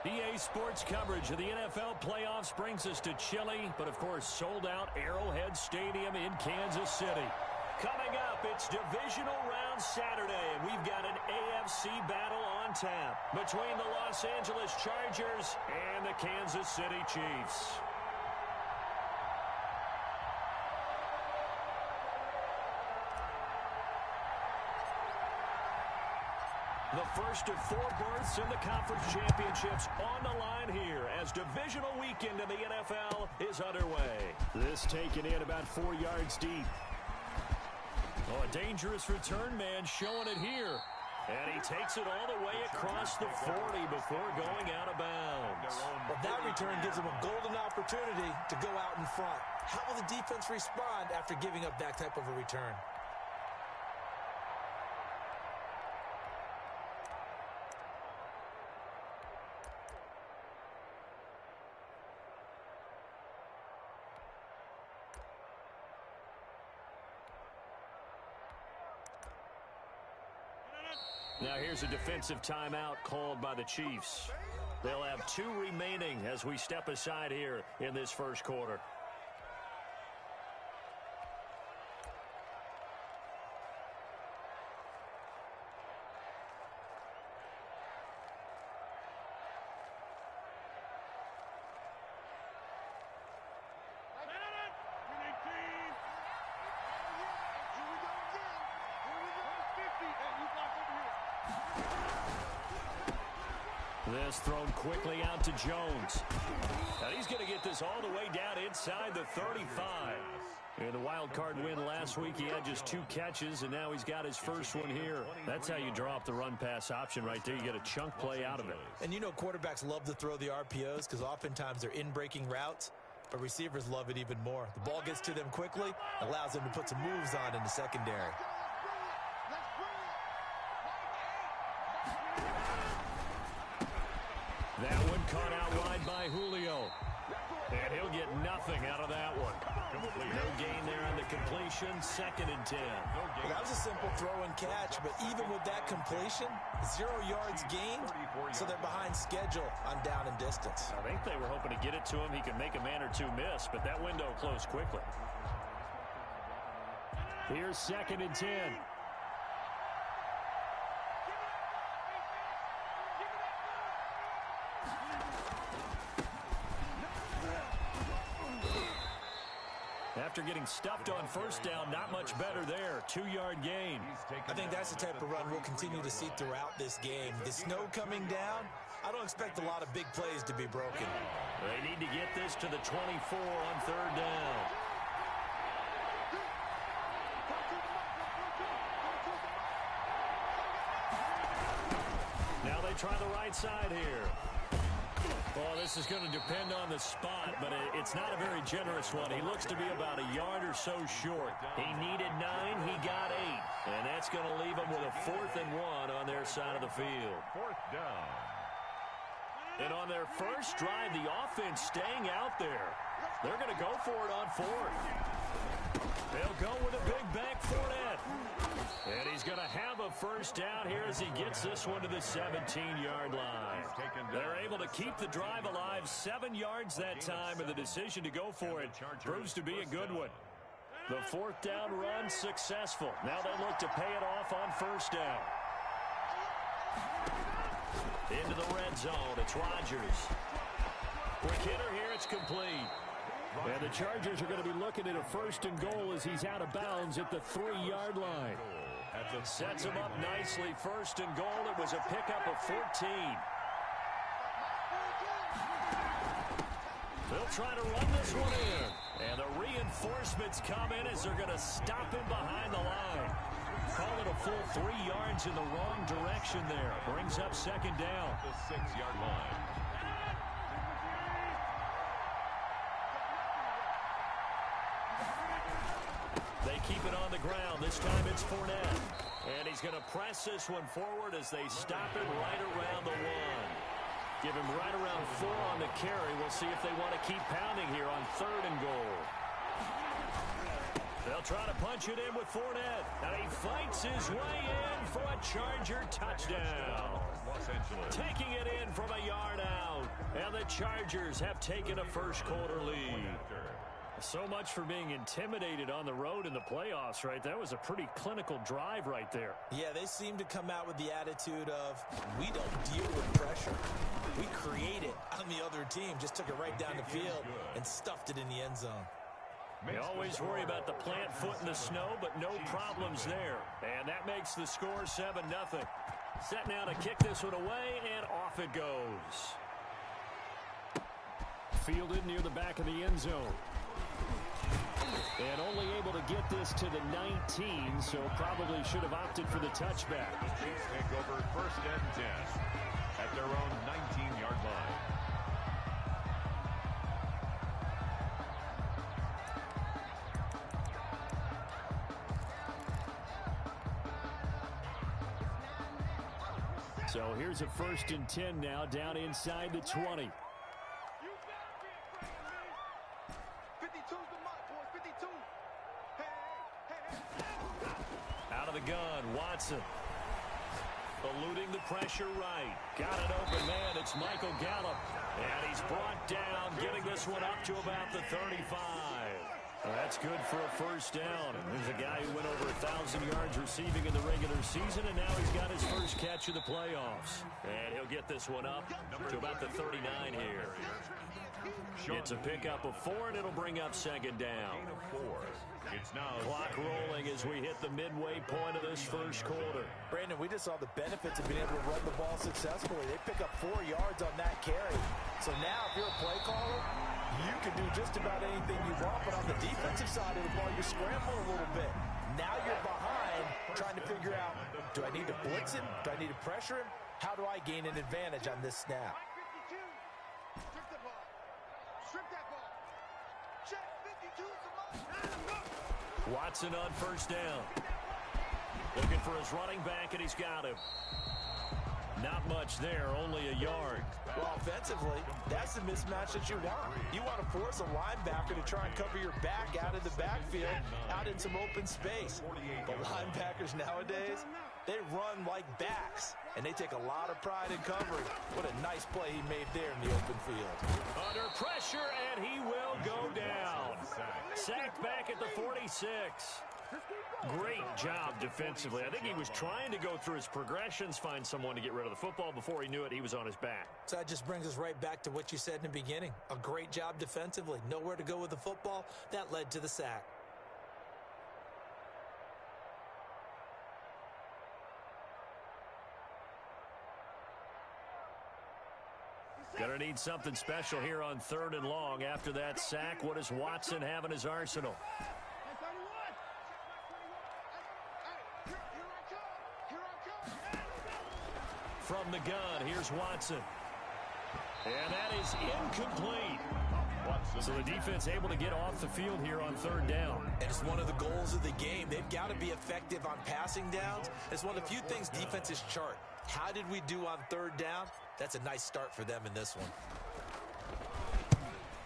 EA Sports coverage of the NFL playoffs brings us to chilly, but of course sold-out Arrowhead Stadium in Kansas City. Coming up, it's Divisional Round Saturday, and we've got an AFC battle on tap between the Los Angeles Chargers and the Kansas City Chiefs. The first of 4 berths in the conference championships on the line here as divisional weekend in the NFL is underway. This taken in about 4 yards deep. Oh, a dangerous return man showing it here. And he takes it all the way across the 40 before going out of bounds. Well, that return gives him a golden opportunity to go out in front. How will the defense respond after giving up that type of a return? Now here's a defensive timeout called by the Chiefs. They'll have 2 remaining as we step aside here in this first quarter. This thrown quickly out to Jones. Now he's going to get this all the way down inside the 35. In the wild card win last week, he had just 2 catches, and now he's got his first one here. That's how you draw up the run-pass option right there. You get a chunk play out of it. And you know quarterbacks love to throw the RPOs because oftentimes they're in-breaking routes, but receivers love it even more. The ball gets to them quickly, allows them to put some moves on in the secondary. That one caught out wide by Julio. And he'll get nothing out of that one. No gain there on the completion. 2nd and 10. Well, that was a simple throw and catch, but even with that completion, 0 yards gained, so they're behind schedule on down and distance. I think they were hoping to get it to him. He could make a man or 2 miss, but that window closed quickly. Here's 2nd and 10. After getting stuffed on first down, not much better there. 2-yard gain. I think that's the type of run we'll continue to see throughout this game. The snow coming down, I don't expect a lot of big plays to be broken. They need to get this to the 24 on 3rd down. Now they try the right side here. Well, this is going to depend on the spot, but it's not a very generous one. He looks to be about a yard or so short. He needed 9, he got 8. And that's going to leave him with a 4th and 1 on their side of the field. 4th down. And on their first drive, the offense staying out there. They're going to go for it on 4th. They'll go with a big bank Fournette. And he's going to have a first down here as he gets this one to the 17-yard line. They're able to keep the drive alive 7 yards that time, and the decision to go for it proves to be a good one. The 4th down run successful. Now they look to pay it off on first down. Into the red zone. It's Rodgers. Quick hitter here. It's complete. And the Chargers are going to be looking at a 1st and goal as he's out of bounds at the 3-yard line. Sets him up nicely. 1st and goal. It was a pickup of 14. They'll try to run this one in. And the reinforcements come in as they're going to stop him behind the line. Call it a full 3 yards in the wrong direction there. Brings up 2nd down. The 6-yard line. They keep it on the ground. This time it's Fournette. And he's going to press this one forward as they stop it right around the 1. Give him right around 4 on the carry. We'll see if they want to keep pounding here on 3rd and goal. They'll try to punch it in with Fournette. And he fights his way in for a Charger touchdown. Los Angeles. Taking it in from a yard out. And the Chargers have taken a first-quarter lead. So much for being intimidated on the road in the playoffs, right? That was a pretty clinical drive right there. Yeah, they seem to come out with the attitude of, we don't deal with pressure. We create it on the other team. Just took it right down the field and stuffed it in the end zone. They always worry about the plant foot in the snow, but no problems there. And that makes the score 7-0. Set now to kick this one away, and off it goes. Fielded near the back of the end zone. And only able to get this to the 19, so probably should have opted for the touchback. Chiefs take over 1st and 10 at their own 19-yard line. So here's a 1st and 10 now, down inside the 20. Out of the gun, Watson. Eluding the pressure right. Got it open, man. It's Michael Gallup. And he's brought down, getting this one up to about the 35. Well, that's good for a 1st down. And there's a guy who went over 1,000 yards receiving in the regular season, and now he's got his first catch of the playoffs. And he'll get this one up to about the 39 here. It's a pickup of 4, and it'll bring up 2nd down. It's now clock rolling as we hit the midway point of this first quarter. Brandon, we just saw the benefits of being able to run the ball successfully. They pick up 4 yards on that carry. So now if you're a play caller, you can do just about anything you want. But on the defensive side of the ball, you're scrambling a little bit. Now you're behind trying to figure out, do I need to blitz him? Do I need to pressure him? How do I gain an advantage on this snap? Watson on 1st down. Looking for his running back, and he's got him. Not much there, only a yard. Well, offensively, that's the mismatch that you want. You want to force a linebacker to try and cover your back out of the backfield, out in some open space. But linebackers nowadays, they run like backs, and they take a lot of pride in covering. What a nice play he made there in the open field. Under pressure, and he will go down. Sacked back at the 46. Great job defensively. I think he was trying to go through his progressions, find someone to get rid of the football. Before he knew it, he was on his back. So that just brings us right back to what you said in the beginning. A great job defensively. Nowhere to go with the football. That led to the sack. Gonna need something special here on 3rd and long. After that sack, what does Watson have in his arsenal? From the gun, here's Watson. And that is incomplete. So the defense able to get off the field here on 3rd down. And it's one of the goals of the game. They've got to be effective on passing downs. It's one of the few things defenses chart. How did we do on 3rd down? That's a nice start for them in this one.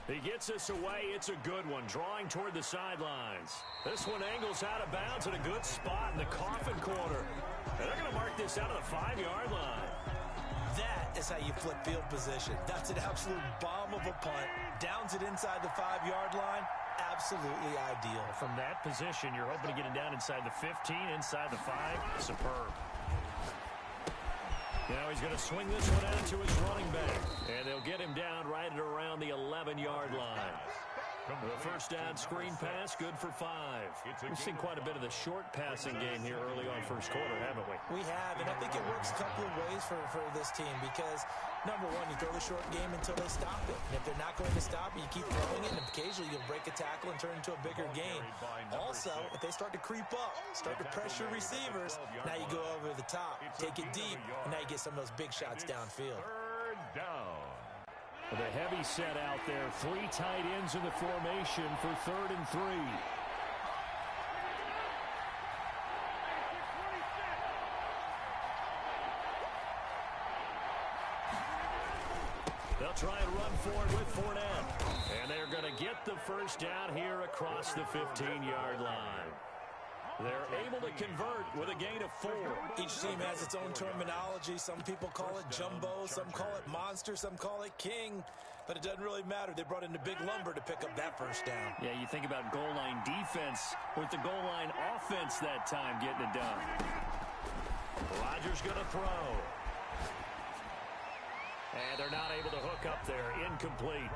He gets us away. It's a good one, drawing toward the sidelines. This one angles out of bounds in a good spot in the coffin corner. And they're going to mark this out of the 5-yard line. That is how you flip field position. That's an absolute bomb of a punt. Downs it inside the 5-yard line. Absolutely ideal. From that position, you're hoping to get it down inside the 15, inside the 5. Superb. Now he's going to swing this one out to his running back. And they'll get him down right at around the 11-yard line. The 1st down screen pass, good for 5. We've seen quite a bit of the short passing game here early on 1st quarter, haven't we? We have, and I think it works a couple of ways for this team because, number one, you throw the short game until they stop it. And if they're not going to stop it, you keep throwing it, and occasionally you'll break a tackle and turn it into a bigger game. Also, if they start to creep up, start to pressure receivers, now you go over the top, take it deep, and now you get some of those big shots downfield. 3rd down. With a heavy set out there, 3 tight ends in the formation for 3rd and 3. They'll try and run for it with Fournette. And they're going to get the first down here across the 15-yard line. They're able to convert with a gain of 4. Each team has its own terminology. Some people call it jumbo, some call it monster, some call it king. But it doesn't really matter. They brought in the big lumber to pick up that first down. Yeah, you think about goal line defense with the goal line offense that time getting it done. Rodgers going to throw. And they're not able to hook up there. Incomplete.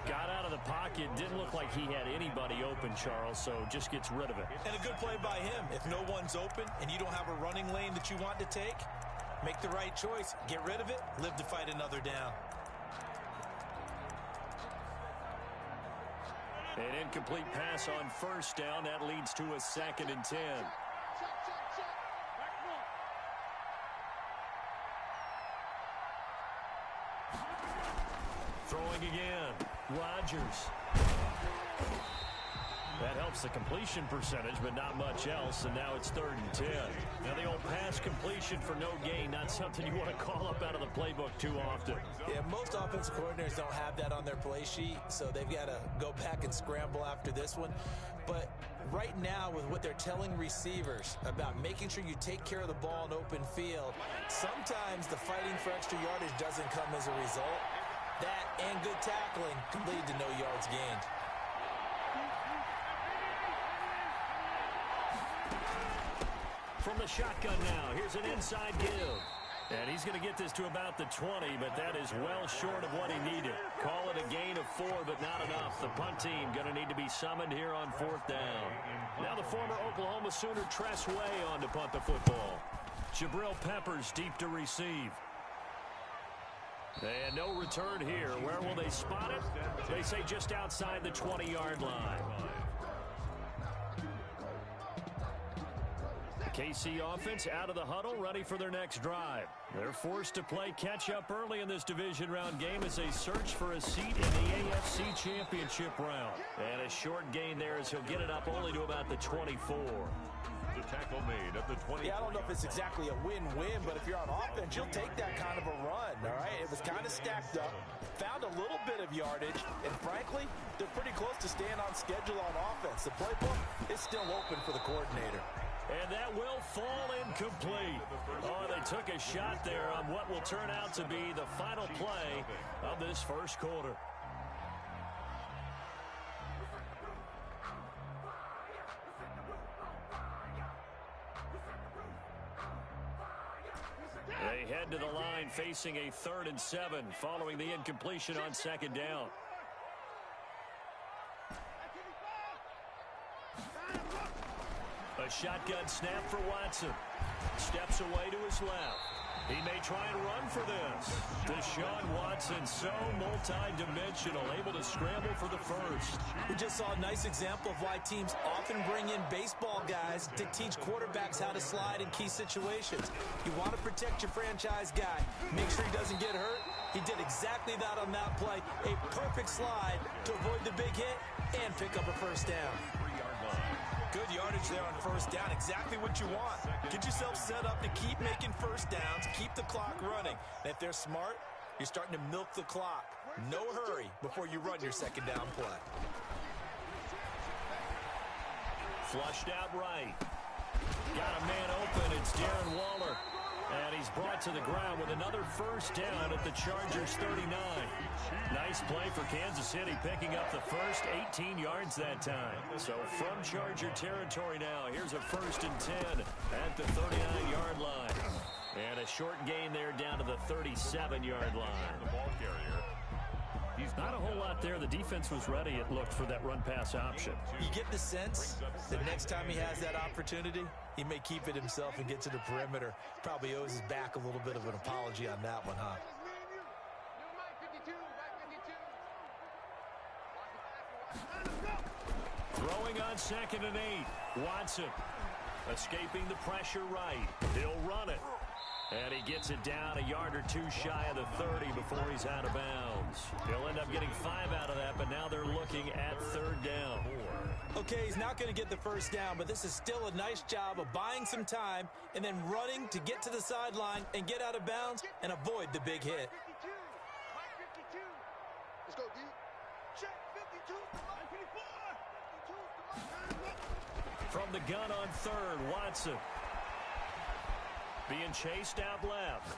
Got out of the pocket. Didn't look like he had anybody open, Charles, so just gets rid of it. And a good play by him. If no one's open and you don't have a running lane that you want to take, make the right choice. Get rid of it. Live to fight another down. An incomplete pass on first down. That leads to a 2nd and 10. Throwing again. Rodgers. That helps the completion percentage, but not much else, and now it's 3rd and 10. Now, the old pass completion for no gain, not something you want to call up out of the playbook too often. Yeah, most offensive coordinators don't have that on their play sheet, so they've got to go back and scramble after this one. But right now, with what they're telling receivers about making sure you take care of the ball in open field, sometimes the fighting for extra yardage doesn't come as a result. That and good tackling can lead to no yards gained. From the shotgun now, here's an inside give. And he's going to get this to about the 20, but that is well short of what he needed. Call it a gain of 4, but not enough. The punt team going to need to be summoned here on 4th down. Now the former Oklahoma Sooner Tress Way on to punt the football. Jabril Peppers deep to receive. And no return here. Where will they spot it? They say just outside the 20-yard line. KC offense out of the huddle, ready for their next drive. They're forced to play catch-up early in this division round game as they search for a seat in the AFC Championship round. And a short gain there as he'll get it up only to about the 24. The tackle made at the 20. Yeah, I don't know if it's exactly a win-win, but if you're on offense, you'll take that kind of a run, all right? It was kind of stacked up, found a little bit of yardage, and frankly, they're pretty close to staying on schedule on offense. The playbook is still open for the coordinator. And that will fall incomplete. Oh, they took a shot there on what will turn out to be the final play of this first quarter. They head to the line facing a 3rd and 7 following the incompletion on 2nd down. A shotgun snap for Watson. Steps away to his left. He may try and run for this. Deshaun Watson, so multi-dimensional, able to scramble for the first. We just saw a nice example of why teams often bring in baseball guys to teach quarterbacks how to slide in key situations. You want to protect your franchise guy. Make sure he doesn't get hurt. He did exactly that on that play. A perfect slide to avoid the big hit and pick up a first down. Good yardage there on first down. Exactly what you want. Get yourself set up to keep making first downs, keep the clock running. And if they're smart, you're starting to milk the clock. No hurry before you run your 2nd down play. Flushed out right. Got a man open. It's Darren Waller. And he's brought to the ground with another first down at the Chargers' 39. Nice play for Kansas City, picking up the first 18 yards that time. So from Charger territory now, here's a 1st and 10 at the 39-yard line. And a short gain there down to the 37-yard line. The ball carrier. Not a whole lot there. The defense was ready, it looked, for that run-pass option. You get the sense that next time he has that opportunity, he may keep it himself and get to the perimeter. Probably owes his back a little bit of an apology on that one, huh? Throwing on 2nd and 8. Watson escaping the pressure right. He'll run it. And he gets it down a yard or two shy of the 30 before he's out of bounds. He'll end up getting 5 out of that, but now they're looking at 3rd down. Okay, he's not going to get the first down, but this is still a nice job of buying some time and then running to get to the sideline and get out of bounds and avoid the big hit. Let's go, D. Check 52. From the gun on third, Watson. Being chased out left.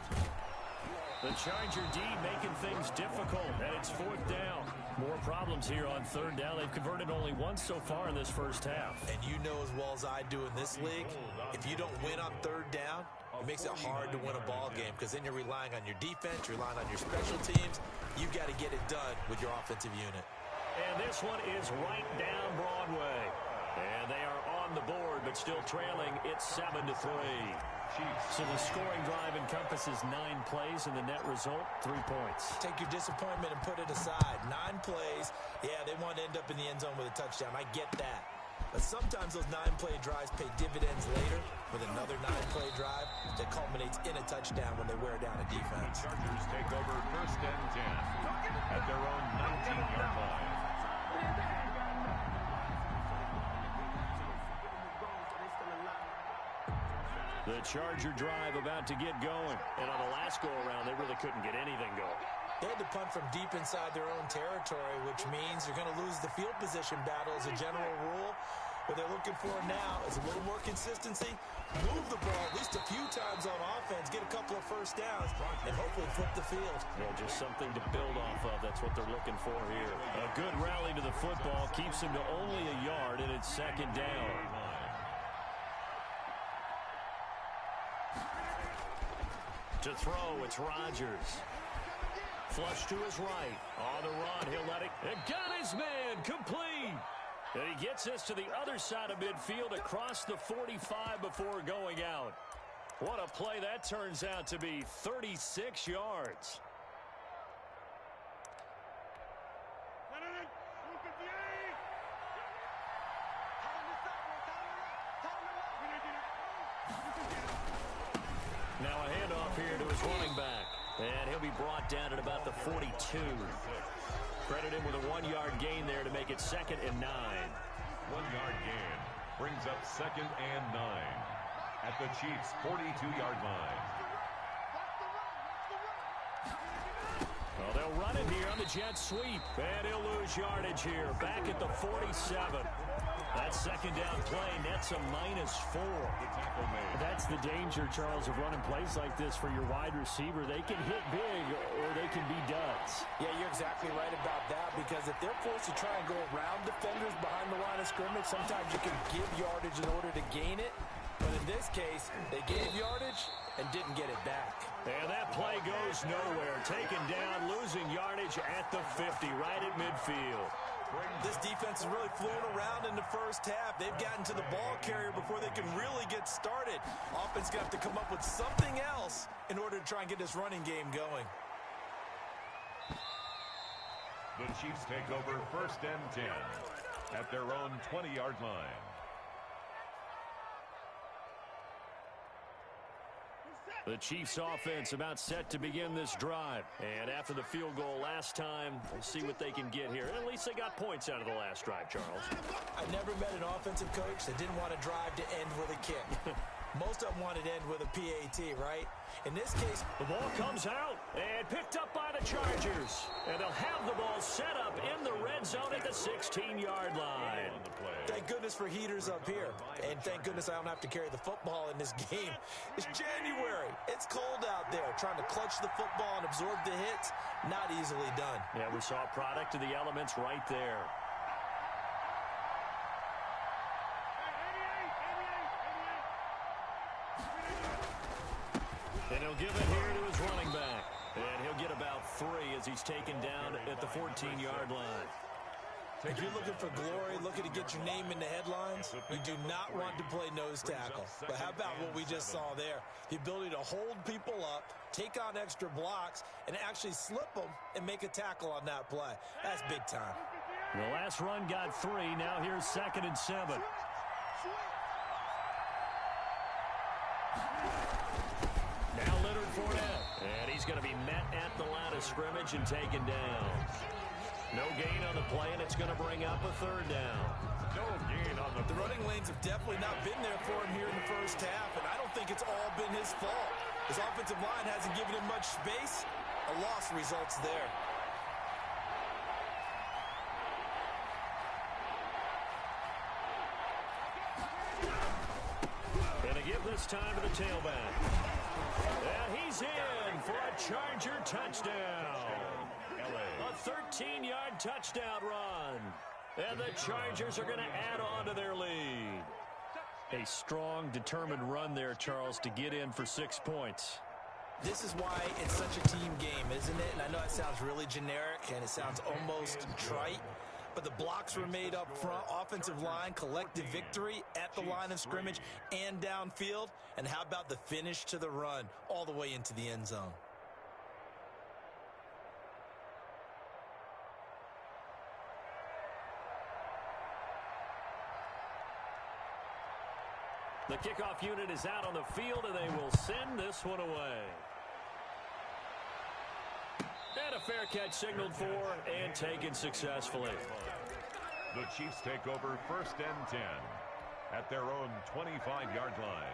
The Charger D making things difficult, and it's fourth down. More problems here on third down. They've converted only once so far in this first half. And you know as well as I do in this league, if you don't win on third down, it makes it hard to win a ball game because then you're relying on your defense, you're relying on your special teams. You've got to get it done with your offensive unit. And this one is right down Broadway. And they are on the board, but still trailing. It's 7-3. So the scoring drive encompasses 9 plays, and the net result, 3 points. Take your disappointment and put it aside. 9 plays. Yeah, they want to end up in the end zone with a touchdown. I get that. But sometimes those 9-play drives pay dividends later with another 9-play drive that culminates in a touchdown when they wear down a defense. The Chargers take over first and 10 at their own 19-yard line. The Charger drive about to get going. And on the last go-around, they really couldn't get anything going. They had to punt from deep inside their own territory, which means you're going to lose the field position battle as a general rule. What they're looking for now is a little more consistency, move the ball at least a few times on offense, get a couple of first downs, and hopefully flip the field. Yeah, just something to build off of. That's what they're looking for here. A good rally to the football keeps them to only a yard, and it's second down. To throw, it's Rodgers. Flush to his right. On the run, he'll let it. And got his man complete. And he gets us to the other side of midfield across the 45 before going out. What a play that turns out to be. 36 yards. Now a handoff here to his running back. And he'll be brought down at about the 42. Credit him with a 1-yard gain there to make it 2nd and 9. 1-yard gain brings up 2nd and 9 at the Chiefs' 42-yard line. Well, they'll run it here on the jet sweep. And he'll lose yardage here. Back at the 47. That second down play nets a -4. That's the danger, Charles, of running plays like this for your wide receiver. They can hit big or they can be duds. Yeah, you're exactly right about that because if they're forced to try and go around defenders behind the line of scrimmage, sometimes you can give yardage in order to gain it. But in this case, they gave yardage and didn't get it back. And that play goes nowhere. Taken down, losing yardage at the 50, right at midfield. This defense is really flown around in the first half. They've gotten to the ball carrier before they can really get started. Offense got to come up with something else in order to try and get this running game going. The Chiefs take over first and 10 at their own 20-yard line. The Chiefs offense about set to begin this drive. And after the field goal last time, we'll see what they can get here. And at least they got points out of the last drive, Charles. I never met an offensive coach that didn't want to drive to end with a kick. Most of them wanted to end with a PAT, right? In this case, the ball comes out and picked up by the Chargers. And they'll have the ball set up in the red zone at the 16-yard line. Thank goodness for heaters up here. And thank goodness I don't have to carry the football in this game. It's January. It's cold out there. Trying to clutch the football and absorb the hits, not easily done. Yeah, we saw a product of the elements right there. And he'll give it here to his running back. And he'll get about 3 as he's taken down at the 14-yard line. If you're looking for glory, looking to get your name in the headlines, you do not want to play nose tackle. But how about what we just saw there? The ability to hold people up, take on extra blocks, and actually slip them and make a tackle on that play. That's big time. The last run got 3. Now here's 2nd and 7. Now Leonard Fournette. And he's going to be met at the line of scrimmage and taken down. No gain on the play, and it's going to bring up a 3rd down. No gain on the running lanes have definitely not been there for him here in the first half, and I don't think it's all been his fault. His offensive line hasn't given him much space. A loss results there. give this time to the tailback. And he's in for a Charger touchdown. A 13-yard touchdown run. And the Chargers are going to add on to their lead. A strong, determined run there, Charles, to get in for 6 points. This is why it's such a team game, isn't it? And I know it sounds really generic and it sounds almost trite, but the blocks were made up front, offensive line, collective victory at the line of scrimmage and downfield. And how about the finish to the run all the way into the end zone? The kickoff unit is out on the field, and they will send this one away. And a fair catch signaled for and taken successfully. The Chiefs take over 1st and 10 at their own 25-yard line.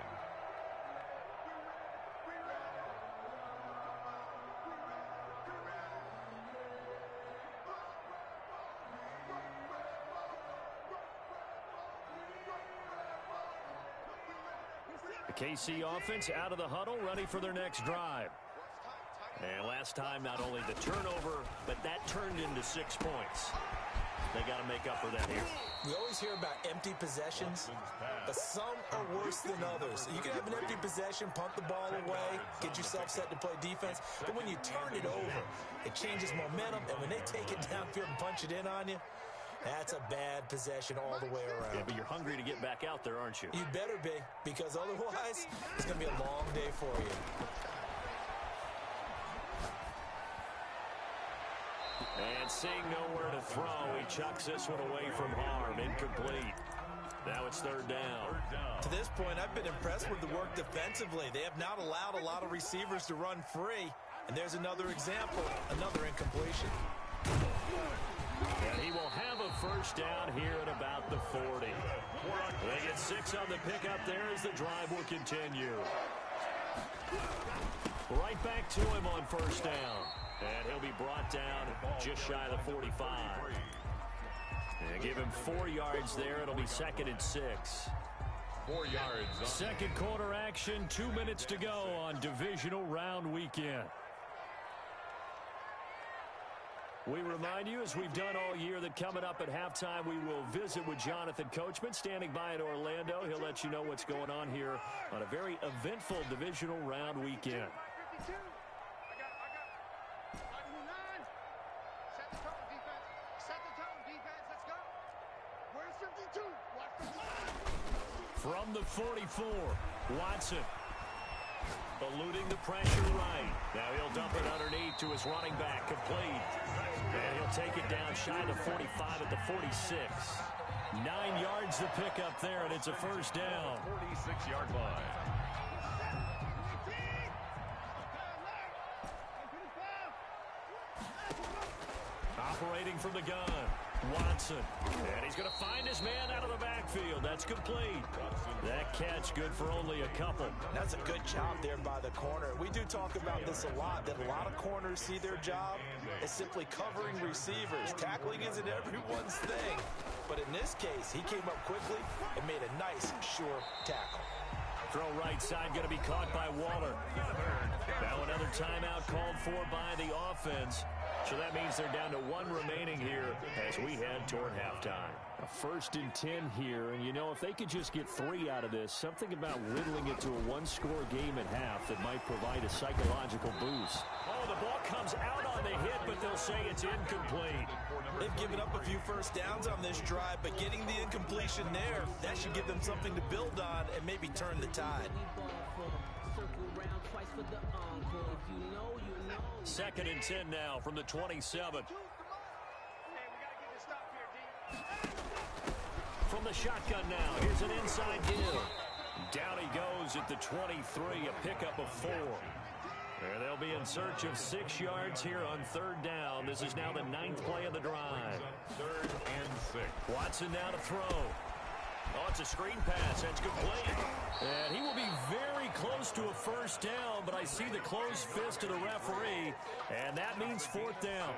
The KC offense out of the huddle, ready for their next drive. And last time, not only the turnover, but that turned into 6 points. They got to make up for that here. We always hear about empty possessions, but some are worse than others. You can have an empty possession, punt the ball away, get yourself set to play defense, but when you turn it over, it changes momentum, and when they take it downfield and punch it in on you, that's a bad possession all the way around. Yeah, but you're hungry to get back out there, aren't you? You better be, because otherwise, it's going to be a long day for you. And seeing nowhere to throw, he chucks this one away from harm. Incomplete. Now it's 3rd down. To this point, I've been impressed with the work defensively. They have not allowed a lot of receivers to run free. And there's another example, another incompletion. And he will have a 1st down here at about the 40. They get 6 on the pickup there as the drive will continue. Right back to him on 1st down. And he'll be brought down just shy of the 45. And give him 4 yards there. It'll be 2nd and 6. 4 yards. Second quarter action, 2 minutes to go on divisional round weekend. We remind you, as we've done all year, that coming up at halftime, we will visit with Jonathan Coachman, standing by in Orlando. He'll let you know what's going on here on a very eventful divisional round weekend. From the 44, Watson eluding the pressure right. Now he'll dump it underneath to his running back, complete. And he'll take it down shy of the 45 at the 46. 9 yards to pick up there, and it's a 1st down. 46-yard line. Operating from the gun, Watson. And he's going to find his man out of the backfield. That's complete. That catch good for only a couple. That's a good job there by the corner. We do talk about this a lot, that a lot of corners see their job as simply covering receivers. Tackling isn't everyone's thing. But in this case, he came up quickly and made a nice, sure tackle. Throw right side going to be caught by Waller. Now another timeout called for by the offense. So that means they're down to 1 remaining here as we head toward halftime. A 1st and 10 here, and you know, if they could just get 3 out of this, something about whittling it to a 1-score game at half that might provide a psychological boost. Oh, the ball comes out on the hit, but they'll say it's incomplete. They've given up a few 1st downs on this drive, but getting the incompletion there, that should give them something to build on and maybe turn the tide. 2nd and 10 now from the 27. From the shotgun now, here's an inside deal. Down he goes at the 23, a pickup of 4. And they'll be in search of 6 yards here on 3rd down. This is now the 9th play of the drive. 3rd and 6. Watson now to throw. Oh, it's a screen pass. That's complete. And he will be very close to a 1st down, but I see the closed fist of the referee, and that means 4th down.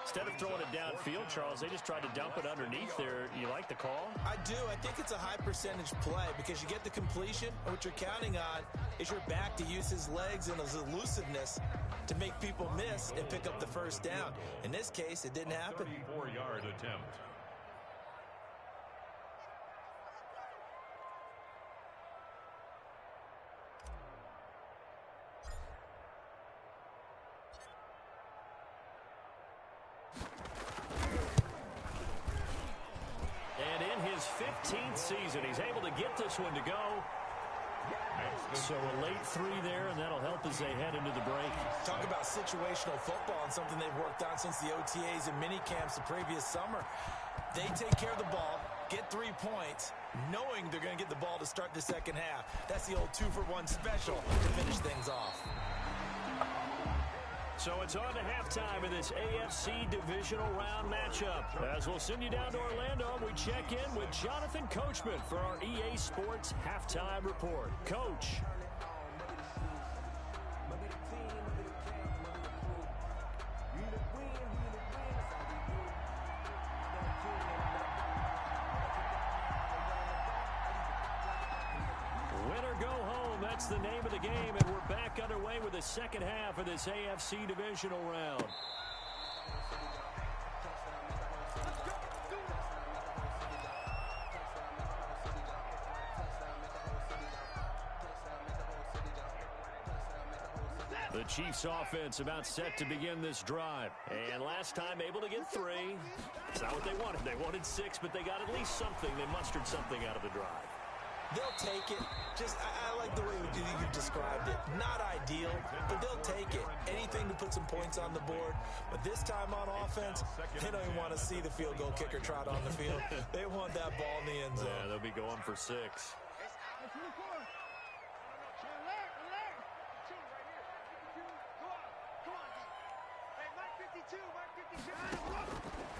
Instead of throwing it downfield, Charles, they just tried to dump it underneath there. You like the call? I do. I think it's a high percentage play because you get the completion, and what you're counting on is your back to use his legs and his elusiveness to make people miss and pick up the first down. In this case, it didn't happen. 34-yard attempt. And in his 15th season, he's able to get this one to go. So a late 3 there, and that'll help as they head into the break. Talk about situational football and something they've worked on since the OTAs and mini camps the previous summer. They take care of the ball, get 3 points, knowing they're going to get the ball to start the second half. That's the old 2-for-1 special to finish things off. So it's on to halftime in this AFC divisional round matchup. As we'll send you down to Orlando, we check in with Jonathan Coachman for our EA Sports Halftime Report. Coach. That's the name of the game, and we're back underway with the second half of this AFC divisional round. The Chiefs offense about set to begin this drive. And last time able to get 3. It's not what they wanted. They wanted 6, but they got at least something. They mustered something out of the drive. They'll take it. Just, I like the way you described it. Not ideal, but they'll take it. Anything to put some points on the board. But this time on offense, they don't even want to see the field goal kicker trot on the field. They want that ball in the end zone. Yeah, they'll be going for 6.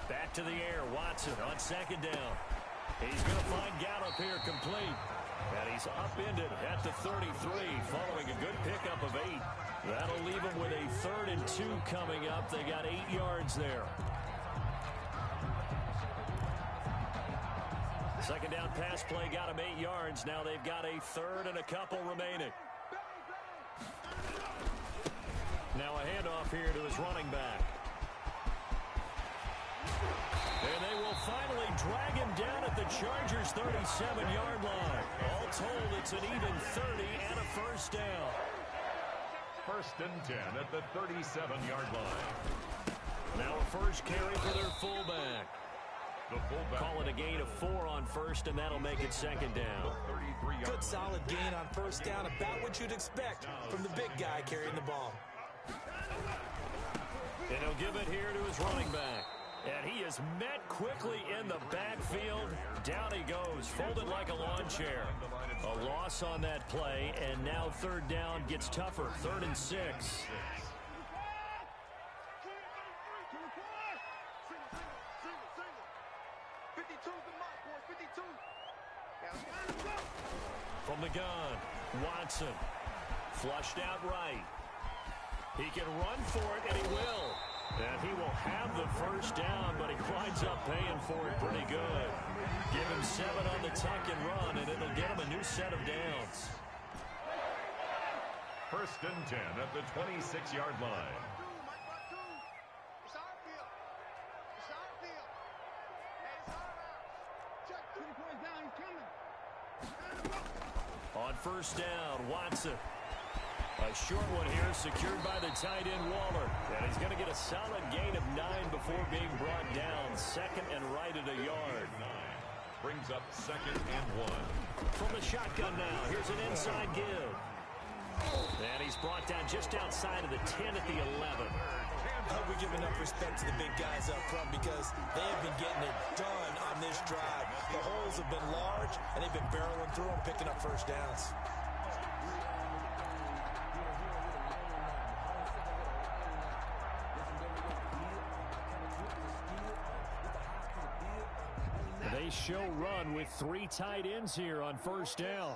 Back to the air, Watson on second down. He's going to find Gallup here complete. And he's upended at the 33 following a good pickup of 8. That'll leave him with a 3rd and 2 coming up. They got 8 yards there. Second down pass play got him 8 yards. Now they've got a 3rd and a couple remaining. Now a handoff here to his running back. And they will finally drag him down at the Chargers' 37-yard line. All told, it's an even 30 and a first down. 1st and 10 at the 37-yard line. Now a first carry for their fullback. The fullback. Call it a gain of 4 on first, and that'll make it second down. Good solid gain on first down, about what you'd expect from the big guy carrying the ball. And he'll give it here to his running back. And he is met quickly in the backfield. Down he goes, folded like a lawn chair. A loss on that play, and now 3rd down gets tougher. 3rd and 6. From the gun, Watson. Flushed out right. He can run for it, and he will. And he will have the first down, but he winds up paying for it pretty good. Give him 7 on the tuck and run, and it'll get him a new set of downs. 1st and 10 at the 26-yard line. On first down, Watson. A short one here secured by the tight end Waller. And he's going to get a solid gain of 9 before being brought down. 2nd and right at a yard. Brings up 2nd and 1. From the shotgun now, here's an inside give. And he's brought down just outside of the 10 at the 11. I hope we give enough respect to the big guys up front because they have been getting it done on this drive. The holes have been large, and they've been barreling through them, picking up first downs. They show run with 3 tight ends here on first down.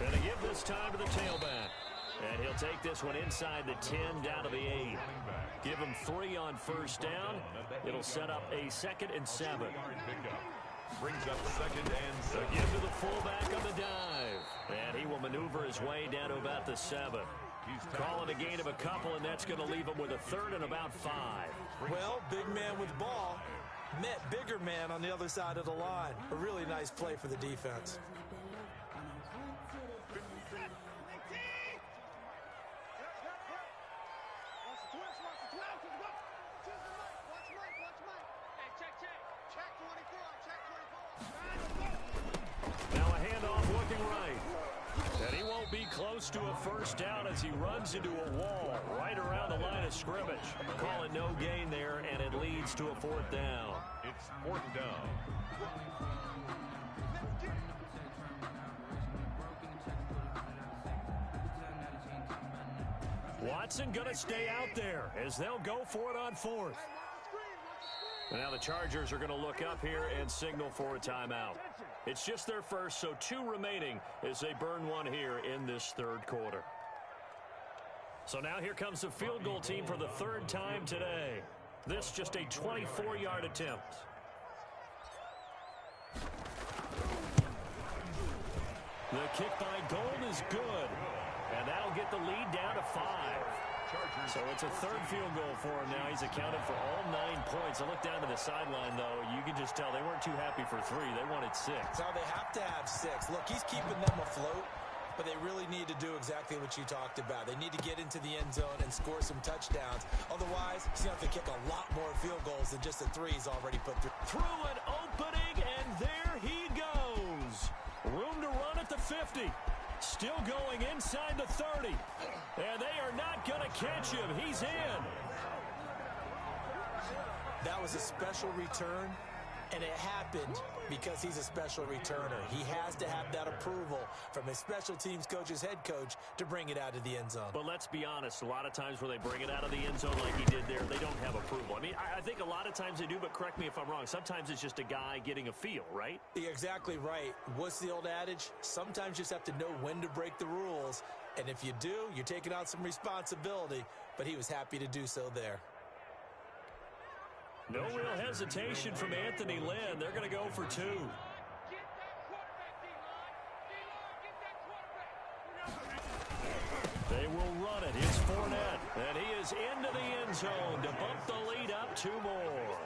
And they give this time to the tailback. And he'll take this one inside the 10 down to the 8. Give him 3 on first down. It'll set up a 2nd and 7. Brings up 2nd and 7. Again to the fullback on the dive. And he will maneuver his way down to about the 7. Calling a gain of a couple, and that's going to leave him with a 3rd and about 5. Well, big man with ball met bigger man on the other side of the line. A really nice play for the defense. Now a handoff looking right. And he won't be close to a first down as he runs into a wall right around the line of scrimmage. Call it no gain there, and it leads to a 4th down. It's 4th down. Watson going to stay out there as they'll go for it on 4th. Now the Chargers are going to look up here and signal for a timeout. It's just their first, so 2 remaining as they burn one here in this 3rd quarter. So now here comes the field goal team for the 3rd time today. This just a 24-yard attempt. The kick by Gold is good, and that'll get the lead down to 5. So it's a 3rd field goal for him now. He's accounted for all 9 points. I look down to the sideline, though. You can just tell they weren't too happy for 3. They wanted 6. Now they have to have 6. Look, he's keeping them afloat, but they really need to do exactly what you talked about. They need to get into the end zone and score some touchdowns. Otherwise, he's going to have to kick a lot more field goals than just the 3 he's already put through. Through an opening, and there he goes. Room to run at the 50. Still going inside the 30. And they are not going to catch him. He's in. That was a special return, and it happened because he's a special returner. He has to have that approval from his special teams coach's head coach to bring it out of the end zone. But let's be honest, a lot of times when they bring it out of the end zone like he did there, they don't have approval. I mean, I think a lot of times they do, but correct me if I'm wrong. Sometimes it's just a guy getting a feel, right? You're exactly right. What's the old adage? Sometimes you just have to know when to break the rules. And if you do, you're taking on some responsibility. But he was happy to do so there. No real hesitation from Anthony Lynn. They're going to go for 2. They will run it. It's Fournette. And he is into the end zone to bump the lead up 2 more.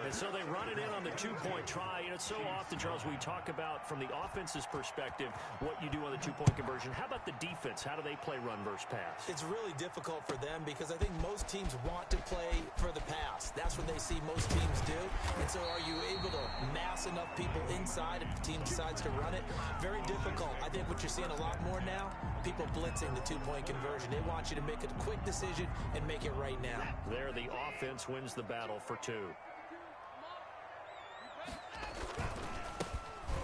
And so they run it in on the 2-point try. You know, it's so often, Charles, we talk about from the offense's perspective what you do on the 2-point conversion. How about the defense? How do they play run versus pass? It's really difficult for them because I think most teams want to play for the pass. That's what they see most teams do. And so are you able to mass enough people inside if the team decides to run it? Very difficult. I think what you're seeing a lot more now, people blitzing the 2-point conversion. They want you to make a quick decision and make it right now. There, the offense wins the battle for 2.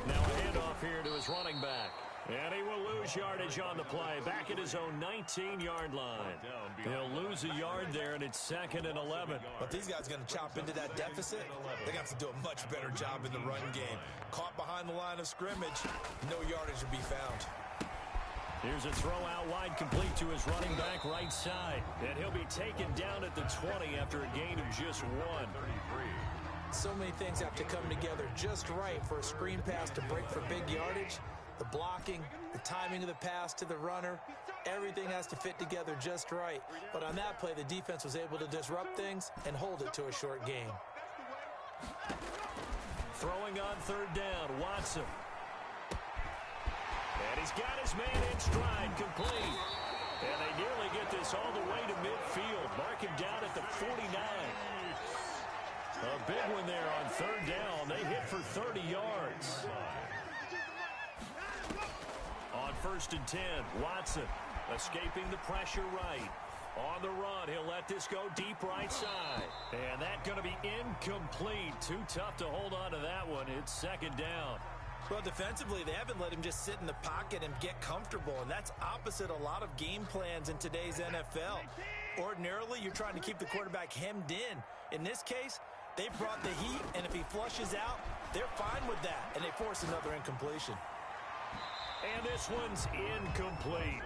Now a handoff here to his running back. And he will lose yardage on the play. Back at his own 19-yard line. He'll lose a yard there, and it's 2nd and 11. But these guys are going to chop into that deficit. They're going to have to do a much better job in the run game. Caught behind the line of scrimmage, no yardage to be found. Here's a throw out wide complete to his running back right side. And he'll be taken down at the 20 after a gain of just 1. So many things have to come together just right for a screen pass to break for big yardage. The blocking, the timing of the pass to the runner, everything has to fit together just right. But on that play, the defense was able to disrupt things and hold it to a short gain. Throwing on 3rd down, Watson. And he's got his man in stride, complete. And they nearly get this all the way to midfield. Mark him down at the 49. A big one there on 3rd down. They hit for 30 yards. On 1st and 10, Watson escaping the pressure right. On the run, he'll let this go deep right side. And that's going to be incomplete. Too tough to hold on to that one. It's 2nd down. Well, defensively, they haven't let him just sit in the pocket and get comfortable, and that's opposite a lot of game plans in today's NFL. Ordinarily, you're trying to keep the quarterback hemmed in. In this case, they brought the heat, and if he flushes out, they're fine with that, and they force another incompletion. And this one's incomplete.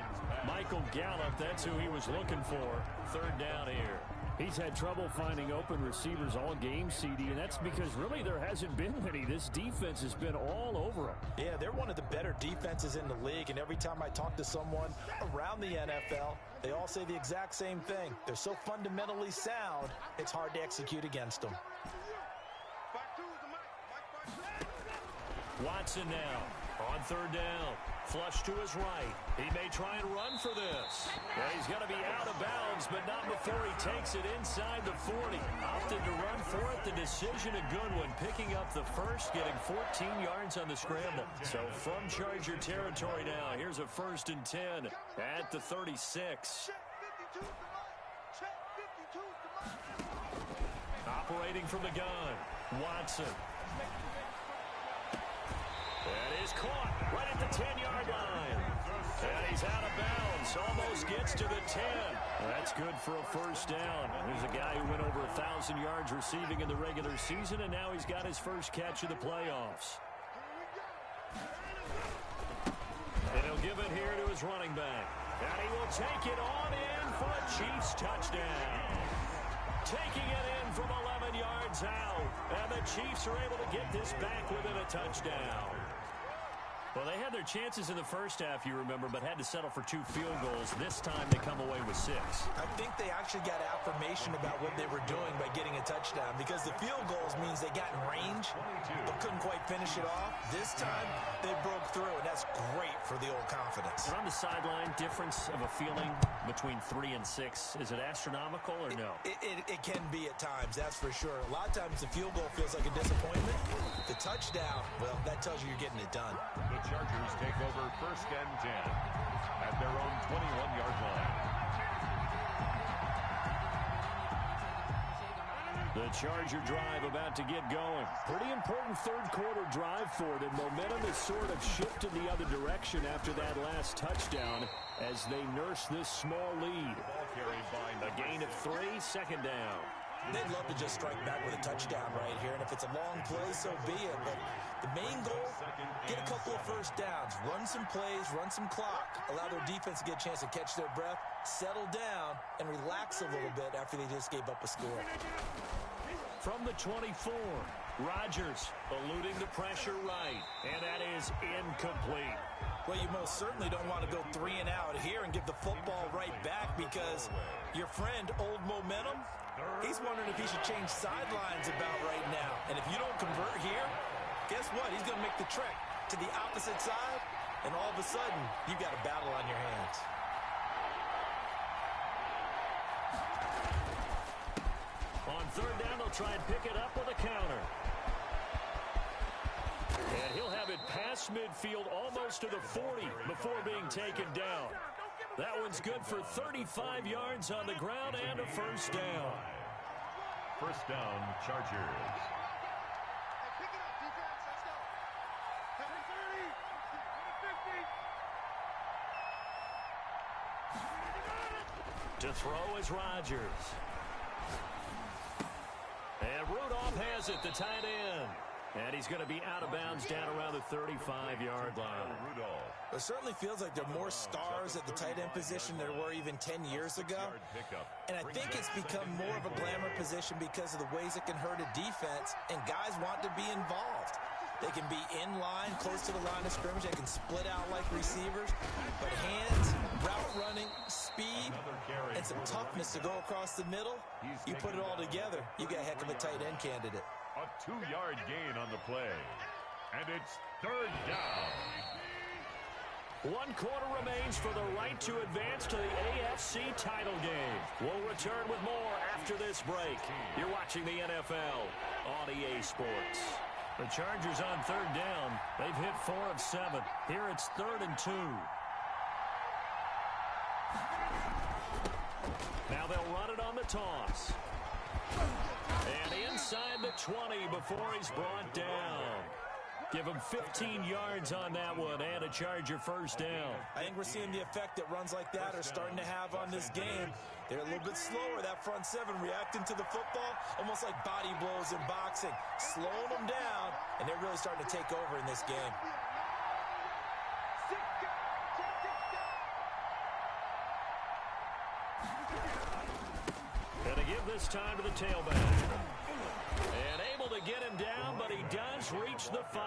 Michael Gallup, that's who he was looking for. Third down here. He's had trouble finding open receivers all game, CD, and that's because really there hasn't been many. This defense has been all over him. Yeah, they're one of the better defenses in the league, and every time I talk to someone around the NFL, they all say the exact same thing. They're so fundamentally sound, it's hard to execute against them. Watson now on third down. Flush to his right. He may try and run for this. Well, he's going to be out of bounds, but not before he takes it inside the 40. Opted to run for it. The decision a good one. Picking up the first, getting 14 yards on the scramble. So from Charger territory now, here's a 1st and 10 at the 36. Operating from the gun, Watson. That is caught right at the 10-yard line. And he's out of bounds. Almost gets to the 10. That's good for a first down. Here's a guy who went over 1,000 yards receiving in the regular season, and now he's got his first catch of the playoffs. And he'll give it here to his running back. And he will take it on in for a Chiefs touchdown. Taking it in from 11 yards out. And the Chiefs are able to get this back within a touchdown. Well, they had their chances in the first half, you remember, but had to settle for 2 field goals. This time they come away with 6. I think they actually got affirmation about what they were doing by getting a touchdown, because the field goals means they got in range but couldn't quite finish it off. This time they broke through, and that's great for the old confidence. And on the sideline, difference of a feeling between 3 and 6, is it astronomical or no? It can be at times, that's for sure. A lot of times the field goal feels like a disappointment. The touchdown, well, that tells you you're getting it done. The Chargers take over 1st and 10 at their own 21-yard line. The Charger drive about to get going. Pretty important third-quarter drive for it, and momentum has sort of shifted the other direction after that last touchdown as they nurse this small lead. Ball carried by a gain of 3, 2nd down. They'd love to just strike back with a touchdown right here, and if it's a long play, so be it. But the main goal, get a couple of first downs, run some plays, run some clock, allow their defense to get a chance to catch their breath, settle down, and relax a little bit after they just gave up a score. From the 24, Rodgers eluding the pressure right, and that is incomplete. Well, you most certainly don't want to go 3 and out here and give the football right back, because your friend, Old Momentum, he's wondering if he should change sidelines about right now. And if you don't convert here, guess what? He's going to make the trek to the opposite side, and all of a sudden, you've got a battle on your hands. On third down, they'll try and pick it up with a counter. And he'll have it past midfield almost to the 40 before being taken down. That one's good for 35 yards on the ground and a first down. First down, Chargers. To throw is Rodgers. And Rudolph has it, the tight end. And he's going to be out of bounds down around the 35-yard line. It certainly feels like there are more stars at the tight end position than there were even 10 years ago. And I think it's become more of a glamour position because of the ways it can hurt a defense, and guys want to be involved. They can be in line, close to the line of scrimmage. They can split out like receivers. But hands, route running, speed, and some toughness to go across the middle, you put it all together, you got a heck of a tight end candidate. A 2-yard gain on the play. And it's 3rd down. 1 quarter remains for the right to advance to the AFC title game. We'll return with more after this break. You're watching the NFL on EA Sports. The Chargers on third down. They've hit 4 of 7. Here it's 3rd and 2. Now they'll run it on the toss. And inside the 20 before he's brought down. Give him 15 yards on that one and a Charger first down. I think we're seeing the effect that runs like that are starting to have on this game. They're a little bit slower, that front 7, reacting to the football, almost like body blows in boxing, slowing them down, and they're really starting to take over in this game. this time to the tailback. And able to get him down, but he does reach the 5.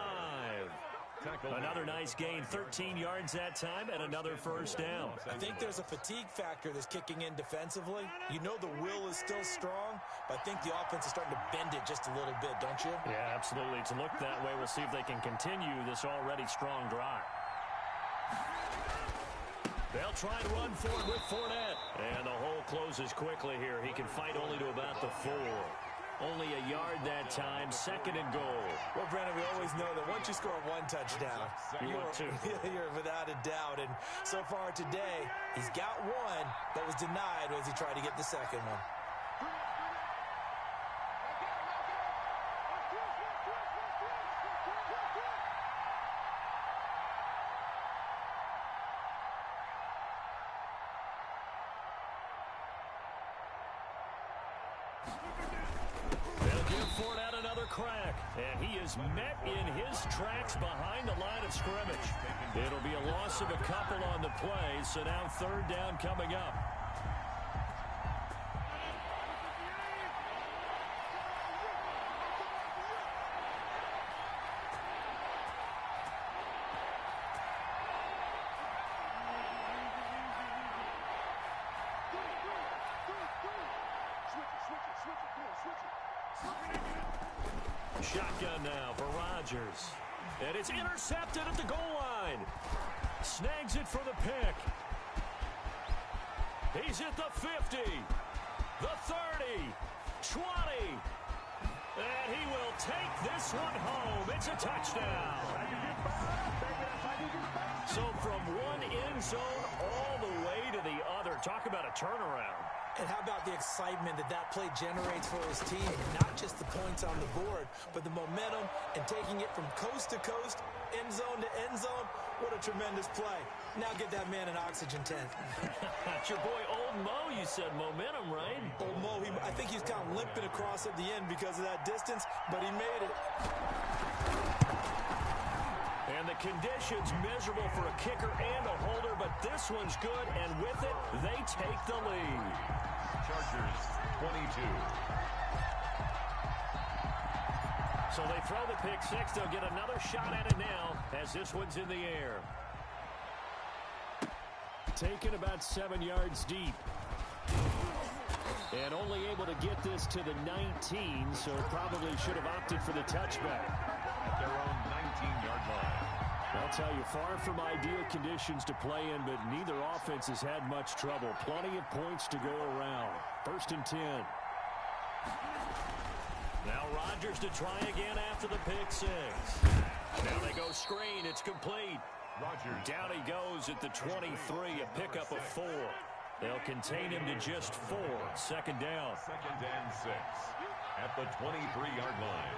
Another nice gain, 13 yards that time, and another first down. I think there's a fatigue factor that's kicking in defensively. You know the will is still strong, but I think the offense is starting to bend it just a little bit, don't you? Yeah, absolutely. It's looked that way. We'll see if they can continue this already strong drive. They'll try and run for it with Fournette. And the hole closes quickly here. He can fight only to about the 4. Only a yard that time, 2nd and goal. Well, Brandon, we always know that once you score 1 touchdown, you're without a doubt. And so far today, he's got 1, but was denied as he tried to get the second one. Crack, and he is met in his tracks behind the line of scrimmage. It'll be a loss of a couple on the play, so now 3rd down coming up. Shotgun now for Rodgers. And it's intercepted at the goal line. Snags it for the pick. He's at the 50, the 30, 20. And he will take this one home. It's a touchdown. So from one end zone all the way to the other. Talk about a turnaround. And how about the excitement that play generates for his team? Not just the points on the board, but the momentum and taking it from coast to coast, end zone to end zone. What a tremendous play. Now get that man an oxygen tent. That's your boy Old Mo, you said momentum, right? Old Mo, I think he's kind of limping across at the end because of that distance, but he made it. And the conditions miserable for a kicker and a holder, but this one's good, and with it, they take the lead. Chargers, 22. So they throw the pick 6. They'll get another shot at it now as this one's in the air. Taken about 7 yards deep. And only able to get this to the 19, so probably should have opted for the touchback. At their own 19-yard line. I'll tell you, far from ideal conditions to play in, but neither offense has had much trouble. Plenty of points to go around. 1st and 10. Now Rodgers to try again after the pick 6. Now they go screen. It's complete. Rodgers. Down he goes at the 23, a pickup of 4. They'll contain him to just 4. 2nd down. 2nd and 6 at the 23-yard line.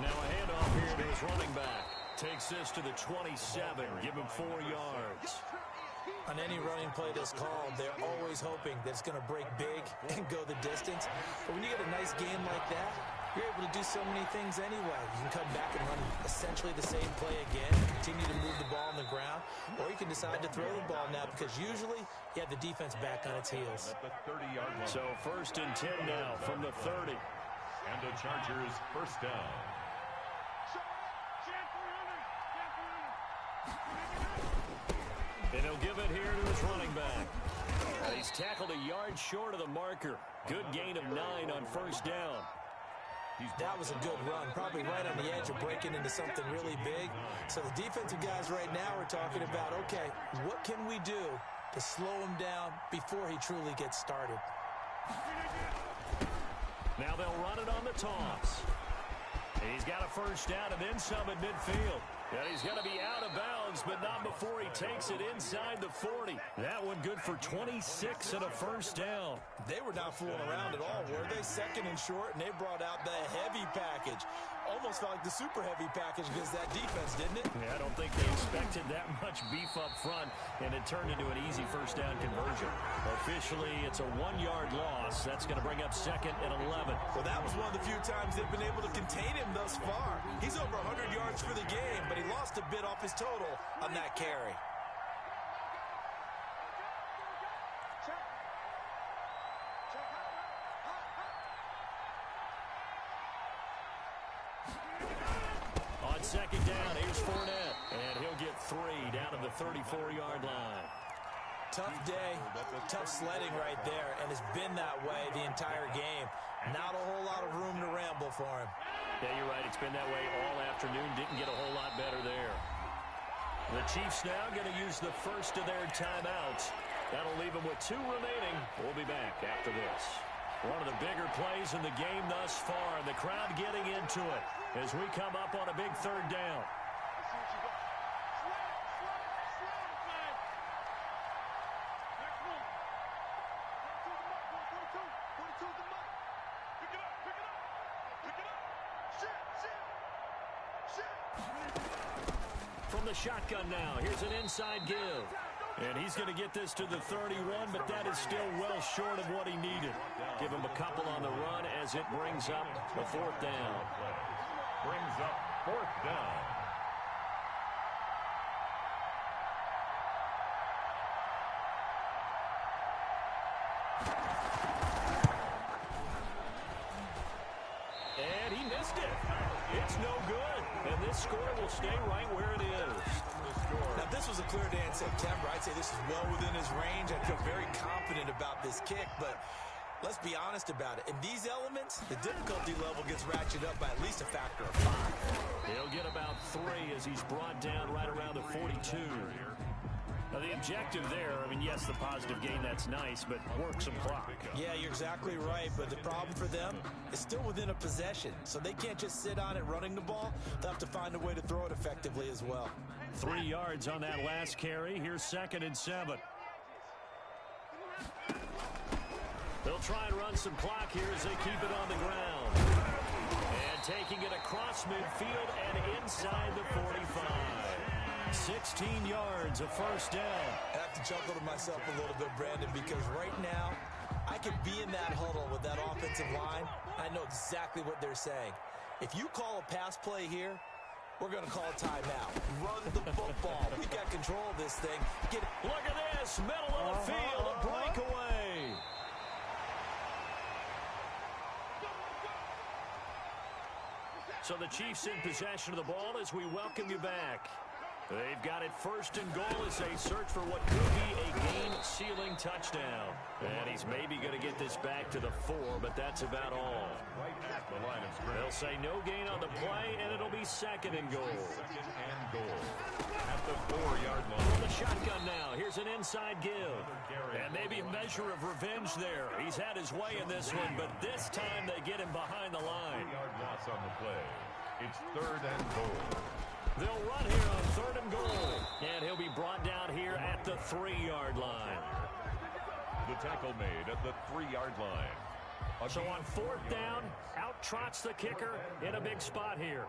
Now a handoff here to his running back. Takes this to the 27. Give him 4 yards. On any running play that's called, they're always hoping that it's going to break big and go the distance. But when you get a nice game like that, you're able to do so many things anyway. You can come back and run essentially the same play again, continue to move the ball on the ground, or you can decide to throw the ball now because usually you have the defense back on its heels. At the 30-yard line. So 1st and 10 now from the 30. And the Chargers 1st down. And he'll give it here to his running back. And he's tackled a yard short of the marker. Good gain of 9 on 1st down. That was a good run, probably right on the edge of breaking into something really big. So the defensive guys right now are talking about, okay, what can we do to slow him down before he truly gets started? Now they'll run it on the toss. He's got a 1st down and then some at midfield. And he's going to be out of bounds, but not before he takes it inside the 40. That one good for 26 and a 1st down. They were not fooling around at all, were they? 2nd and short, and they brought out the heavy package. Almost felt like the super heavy package against that defense, didn't it? Yeah, I don't think they expected that much beef up front, and it turned into an easy 1st down conversion. Officially, it's a 1-yard loss. That's going to bring up 2nd and 11. Well, that was one of the few times they've been able to contain him thus far. He's over 100 yards for the game, but he lost a bit off his total on that carry. On second down, here's Fournette. And he'll get 3 down to the 34-yard line. Tough day, tough sledding right there, and it's been that way the entire game. Not a whole lot of room to ramble for him. Yeah, you're right. It's been that way all afternoon. Didn't get a whole lot better there. The Chiefs now going to use the first of their timeouts. That'll leave them with 2 remaining. We'll be back after this. One of the bigger plays in the game thus far, and the crowd getting into it as we come up on a big third down. From the shotgun now, here's an inside give. And he's going to get this to the 31, but that is still well short of what he needed. Give him a couple on the run as it brings up the 4th down. Brings up 4th down. And he missed it. It's no good. And this score will stay right where it is. Now, this was a clear day in September. I'd say this is well within his range. I feel very confident about this kick, but let's be honest about it. In these elements, the difficulty level gets ratcheted up by at least a factor of 5. He'll get about 3 as he's brought down right around the 42. Now, the objective there, I mean, yes, the positive gain, that's nice, but work some clock. Yeah, you're exactly right, but the problem for them is still within a possession, so they can't just sit on it running the ball. They'll have to find a way to throw it effectively as well. 3 yards on that last carry. Here's 2nd and 7. They'll try and run some clock here as they keep it on the ground. And taking it across midfield and inside the 45. 16 yards, a first down. I have to chuckle to myself a little bit, Brandon, because right now I could be in that huddle with that offensive line. I know exactly what they're saying. If you call a pass play here, we're going to call a timeout. Run the football. We got control of this thing. Look at this. Middle of the field. A breakaway. So the Chiefs in possession of the ball as we welcome you back. They've got it 1st and goal as they search for what could be a game-sealing touchdown. And he's maybe going to get this back to the 4, but that's about all. Right at the line of scrimmage. They'll say no gain on the play, and it'll be 2nd and goal. 2nd and goal. At the 4-yard line. From the shotgun now. Here's an inside give. And maybe a measure of revenge there. He's had his way in this one, but this time they get him behind the line. 3-yard loss on the play. It's 3rd and goal. They'll run here on 3rd and goal. And he'll be brought down here at the 3-yard line. The tackle made at the 3-yard line. So on 4th down, out trots the kicker in a big spot here.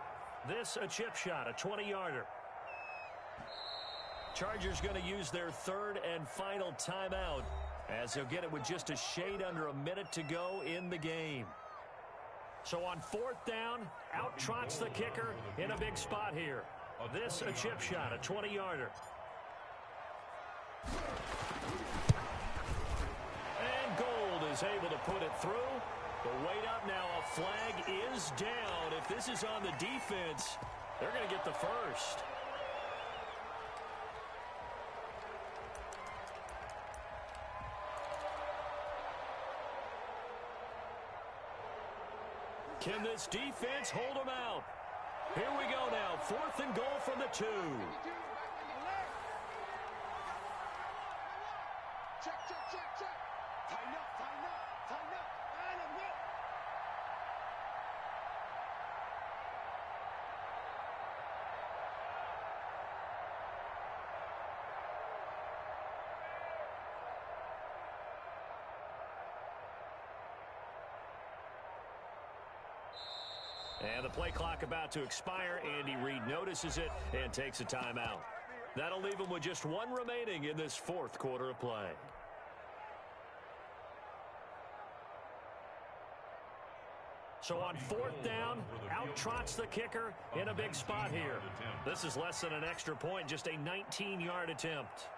This a chip shot, a 20-yarder. Chargers going to use their 3rd and final timeout as they'll get it with just a shade under a minute to go in the game. So on 4th down, out trots the kicker in a big spot here. This a chip shot, a 20-yarder. And Gold is able to put it through. But wait up now, a flag is down. If this is on the defense, they're going to get the first. Can this defense hold them out? Here we go now. 4th and goal from the 2. Check, check, check, check. Tighten up, tighten up, tighten up. And I'm good. And the play clock about to expire. Andy Reid notices it and takes a timeout. That'll leave him with just 1 remaining in this 4th quarter of play. So on 4th down, out trots the kicker in a big spot here. This is less than an extra point, just a 19-yard attempt.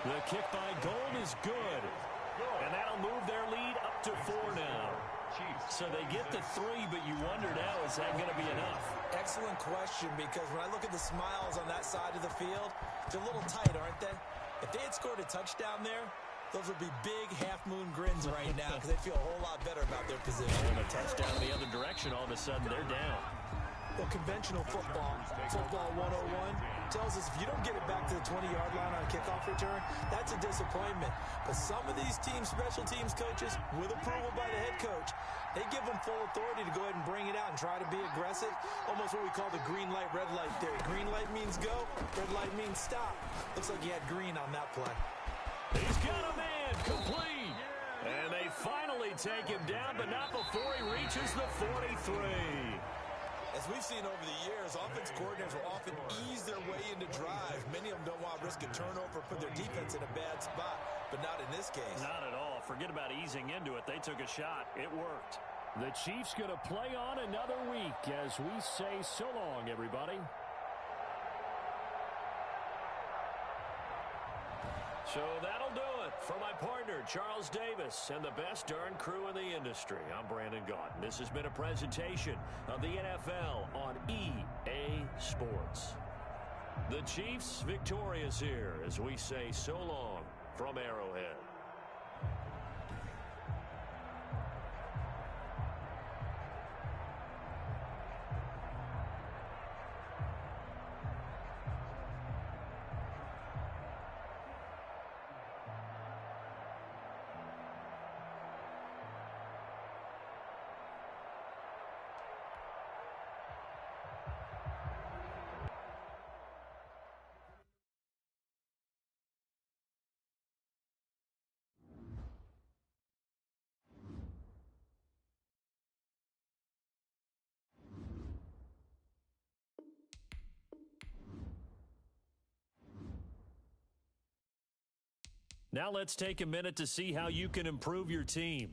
The kick by Gold is good. And that'll move their lead up to 4 now. So they get the 3, but you wonder now, is that going to be enough? Excellent question, because when I look at the smiles on that side of the field, they're a little tight, aren't they? If they had scored a touchdown there, those would be big half-moon grins right now because they feel a whole lot better about their position. And a touchdown the other direction, all of a sudden they're down. Well, conventional football 101, tells us if you don't get it back to the 20-yard line on a kickoff return, that's a disappointment. But some of these special teams coaches, with approval by the head coach, they give them full authority to go ahead and bring it out and try to be aggressive, almost what we call the green light, red light theory. Green light means go, red light means stop. Looks like he had green on that play. He's got a man, complete. And they finally take him down, but not before he reaches the 43. As we've seen over the years, offense coordinators will often ease their way into drives. Many of them don't want to risk a turnover, put their defense in a bad spot, but not in this case. Not at all. Forget about easing into it. They took a shot. It worked. The Chiefs going to play on another week as we say so long, everybody. So that'll do it for my partner, Charles Davis, and the best darn crew in the industry. I'm Brandon Gaudin. This has been a presentation of the NFL on EA Sports. The Chiefs victorious here as we say so long from Arrowhead. Now let's take a minute to see how you can improve your team.